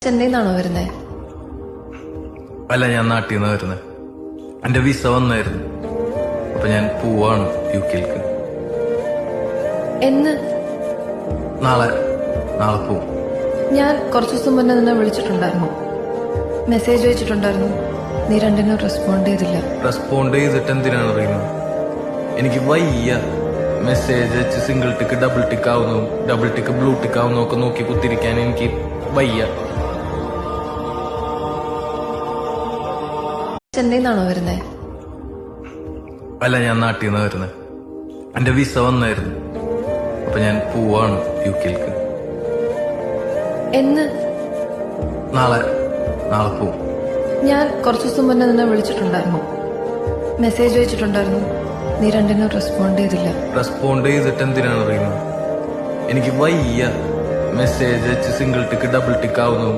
ചെന്നൈന്നാണോ വരുന്നേ? അല്ല, ഞാൻ നാട്ടിൽ നിന്ന് വരുന്നത്. എന്റെ വിസ വന്നായിരുന്നു. അപ്പൊ ഞാൻ പോവാണ് യുകെയിലേക്ക്. എന്ന്? നാളെ പോവും. ഞാൻ കുറച്ചു ദിവസം മുന്നേ നിന്നെ വിളിച്ചിട്ടുണ്ടായിരുന്നു, മെസ്സേജ് അയച്ചിട്ടുണ്ടായിരുന്നു. നീ രണ്ടിനും റെസ്പോണ്ട് ചെയ്തില്ല. റെസ്പോണ്ട് ചെയ്തിട്ട് എന്തിനാണ് അറിയുന്നത്? എനിക്ക് വയ്യ. മെസ്സേജ് അയച്ച് സിംഗിൾ ടിക്ക് ഡബിൾ ടിക്ക് ആവുന്നു, ഡബിൾ ടിക്ക് ബ്ലൂ ടിക്ക് ആവുന്നു ഒക്കെ നോക്കി കുത്തിരിക്കാൻ എനിക്ക് വയ്യ. ചെന്നൈന്നാണോ വരുന്നേ? അല്ല, ഞാൻ നാട്ടിൽ നിന്ന് വരുന്നത്. എന്റെ വിസ വന്നായിരുന്നു. അപ്പൊ ഞാൻ പോവാണ് യുകെയിലേക്ക്. എന്ന്? നാളെ പോവും. ഞാൻ കുറച്ചു ദിവസം മുന്നേ നിന്നെ വിളിച്ചിട്ടുണ്ടായിരുന്നു, മെസ്സേജ് അയച്ചിട്ടുണ്ടായിരുന്നു. നീ രണ്ടിനും റെസ്പോണ്ട് ചെയ്തില്ല. റെസ്പോണ്ട് ചെയ്തിട്ട് എന്തിനാണ് അറിയുന്നത്? എനിക്ക് വയ്യ. മെസ്സേജ് അയച്ച് സിംഗിൾ ടിക്ക് ഡബിൾ ടിക്ക് ആവുന്നു,